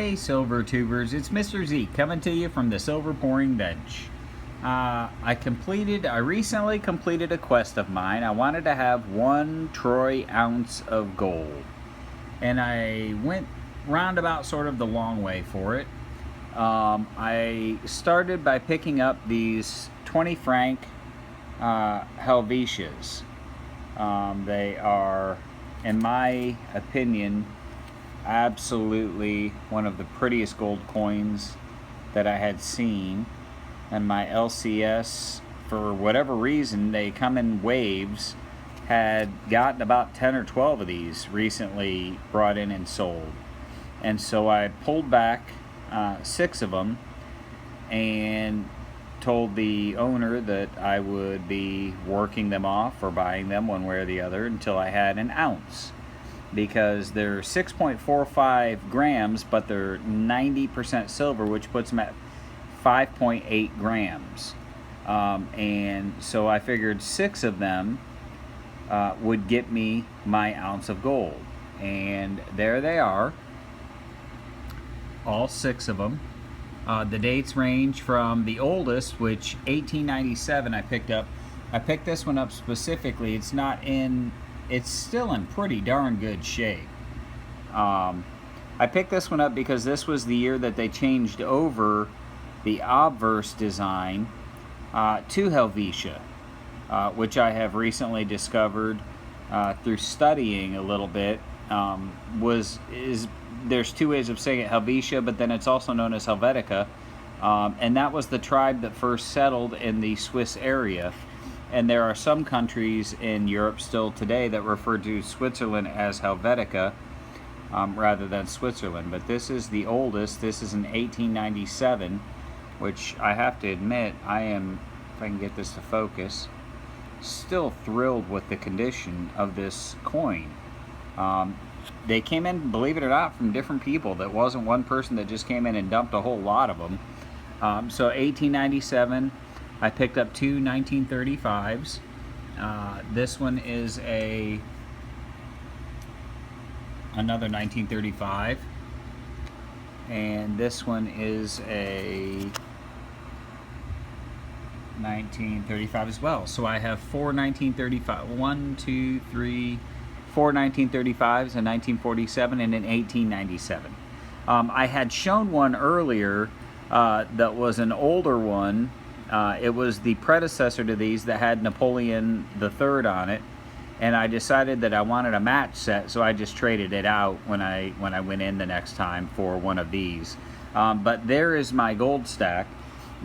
Hey Silver Tubers, it's Mr. Z coming to you from the Silver Pouring Bench. I recently completed a quest of mine. I wanted to have 1 troy ounce of gold. And I went roundabout sort of the long way for it. I started by picking up these 20 franc Helvetias. They are, in my opinion, absolutely one of the prettiest gold coins that I had seen. And my LCS, for whatever reason, they come in waves, had gotten about 10 or 12 of these recently brought in and sold. And so I pulled back 6 of them and told the owner that I would be working them off or buying them one way or the other until I had an ounce, because they're 6.45 grams, but they're 90% silver, which puts them at 5.8 grams. And so I figured 6 of them would get me my ounce of gold. And there they are, all 6 of them. The dates range from the oldest, which 1897 I picked up. I picked this one up specifically. It's still in pretty darn good shape. I picked this one up because this was the year that they changed over the obverse design to Helvetia, which I have recently discovered through studying a little bit. There's 2 ways of saying it: Helvetia, but then it's also known as Helvetica, and that was the tribe that first settled in the Swiss area. And there are some countries in Europe still today that refer to Switzerland as Helvetica rather than Switzerland. But this is the oldest. This is an 1897, which I have to admit, I am, if I can get this to focus, still thrilled with the condition of this coin. They came in, believe it or not, from different people. That wasn't one person that just came in and dumped a whole lot of them. So 1897. I picked up 2 1935s. This one is another 1935, and this one is a 1935 as well. So I have 4 1935, 1, 2, 3, 4 1935s, a 1947, and an 1897. I had shown one earlier that was an older one. It was the predecessor to these that had Napoleon III on it, and I decided that I wanted a match set, so I just traded it out when I went in the next time for one of these. But there is my gold stack.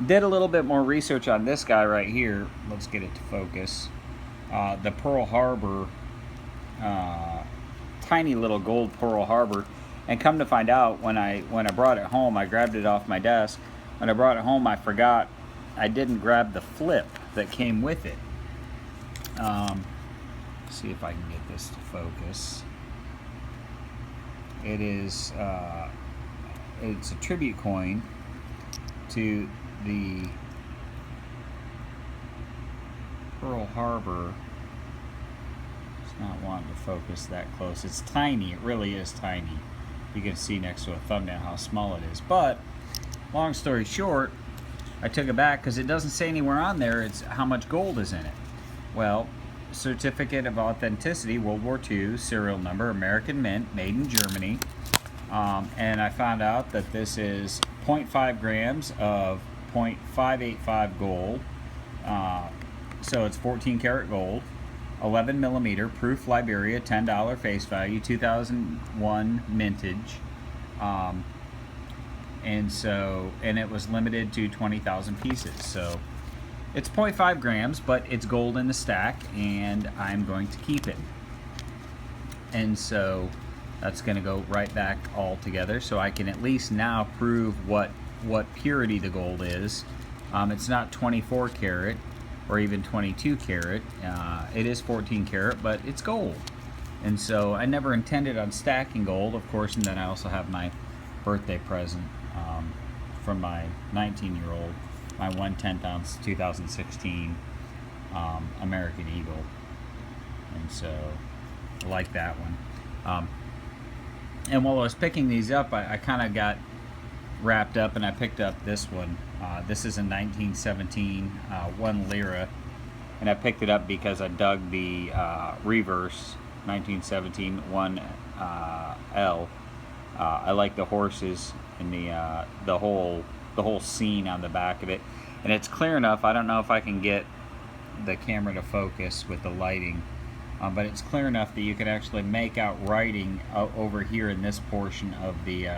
Did a little bit more research on this guy right here. Let's get it to focus. The Pearl Harbor, tiny little gold Pearl Harbor, and come to find out, when I brought it home, I grabbed it off my desk. When I brought it home, I forgot I didn't grab the flip that came with it. See if I can get this to focus. It is it's a tribute coin to the Pearl Harbor. It's not wanting to focus that close. It's tiny. It really is tiny. You can see next to a thumbnail how small it is. But long story short, I took it back because it doesn't say anywhere on there it's how much gold is in it. Well, certificate of authenticity, World War II, serial number, American Mint, made in Germany. And I found out that this is 0.5 grams of 0.585 gold. So it's 14 karat gold, 11 millimeter, proof Liberia, $10 face value, 2001 mintage. And it was limited to 20,000 pieces. So it's 0.5 grams, but it's gold in the stack, and I'm going to keep it. And so that's going to go right back all together, so I can at least now prove what purity the gold is. It's not 24 karat or even 22 karat. It is 14 karat, but it's gold. And so I never intended on stacking gold, of course, and then I also have my birthday present from my 19-year-old, my 1/10 ounce 2016 American Eagle. And so I like that one. And while I was picking these up, I kind of got wrapped up, and I picked up this one. This is a 1917 1 lira, and I picked it up because I dug the reverse 1917 1 L. I like the horses and the whole scene on the back of it, and it's clear enough. I don't know if I can get the camera to focus with the lighting, but it's clear enough that you can actually make out writing over here in this portion of the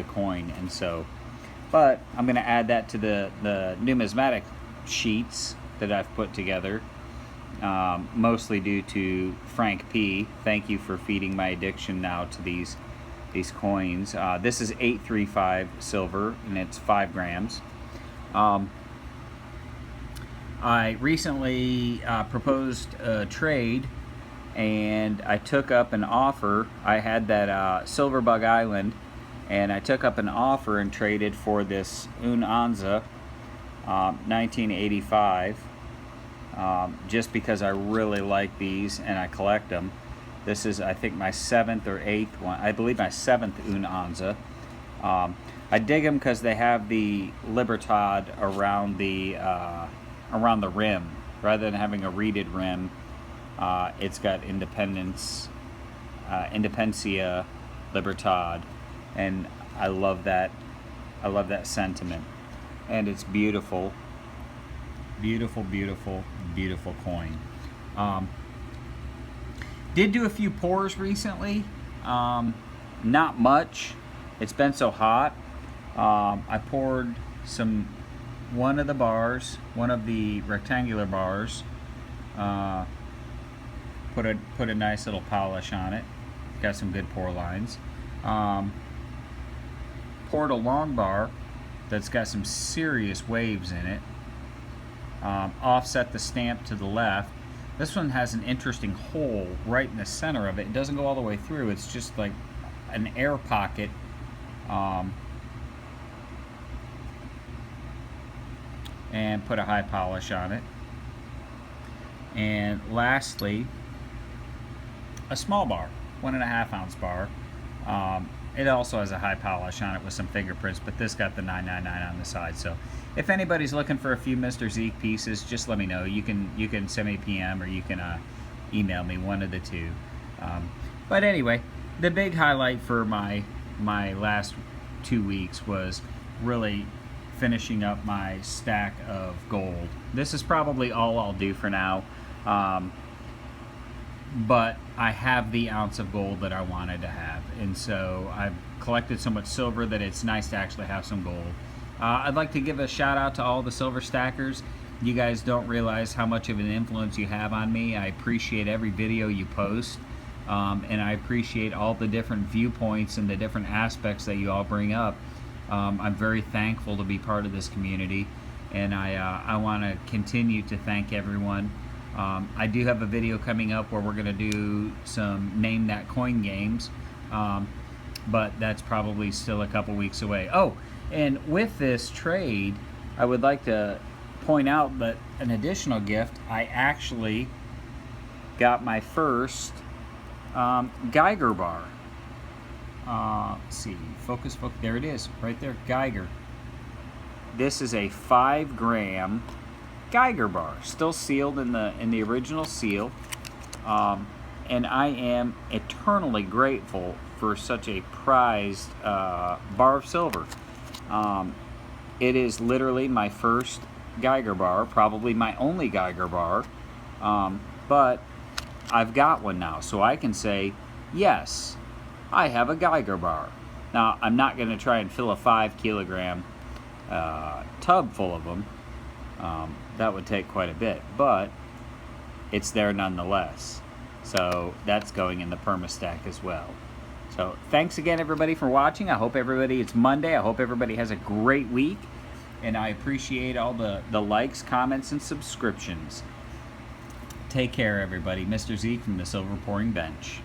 coin. And so, but I'm going to add that to the numismatic sheets that I've put together, mostly due to Frank P. Thank you for feeding my addiction now to these coins. This is 835 silver, and it's 5 grams. I recently proposed a trade, and I took up an offer. I had that Silverbug Island, and I took up an offer and traded for this Un'Anza 1985, just because I really like these and I collect them. This is, I think, my 7th or 8th one. I believe my 7th Un'Anza. I dig them because they have the Libertad around the rim. Rather than having a reeded rim, it's got Independencia Libertad, and I love that. I love that sentiment, and it's beautiful, beautiful, beautiful, beautiful coin. Did do a few pours recently, not much. It's been so hot. I poured one of the bars, one of the rectangular bars, put a nice little polish on it. Got some good pour lines. Poured a long bar that's got some serious waves in it. Offset the stamp to the left. This one has an interesting hole right in the center of it. It doesn't go all the way through. It's just like an air pocket. And put a high polish on it. And lastly, a small bar, 1.5 ounce bar. It also has a high polish on it with some fingerprints, but this got the 999 on the side. So if anybody's looking for a few Mr. Zeke pieces, just let me know. You can send me a PM, or you can email me, one of the two. But anyway, the big highlight for my last 2 weeks was really finishing up my stack of gold. This is probably all I'll do for now, but I have the ounce of gold that I wanted to have, and so I've collected so much silver that it's nice to actually have some gold. I'd like to give a shout out to all the silver stackers. You guys don't realize how much of an influence you have on me. I appreciate every video you post, and I appreciate all the different viewpoints and the different aspects that you all bring up. I'm very thankful to be part of this community, and I want to continue to thank everyone. I do have a video coming up where we're going to do some Name That Coin games, but that's probably still a couple weeks away. Oh, and with this trade, I would like to point out that an additional gift, I actually got my first Geiger bar. Let's see, focus, there it is, right there, Geiger. This is a 5 gram Geiger bar, still sealed in the original seal, and I am eternally grateful for such a prized bar of silver. It is literally my first Geiger bar, probably my only Geiger bar, but I've got one now, so I can say, yes, I have a Geiger bar. Now, I'm not going to try and fill a 5 kilogram tub full of them. That would take quite a bit, but it's there nonetheless. So that's going in the permastack as well. So thanks again, everybody, for watching. I hope everybody, it's Monday, I hope everybody has a great week, and I appreciate all the likes, comments, and subscriptions. Take care, everybody. Mr. Zeke from the Silver Pouring Bench.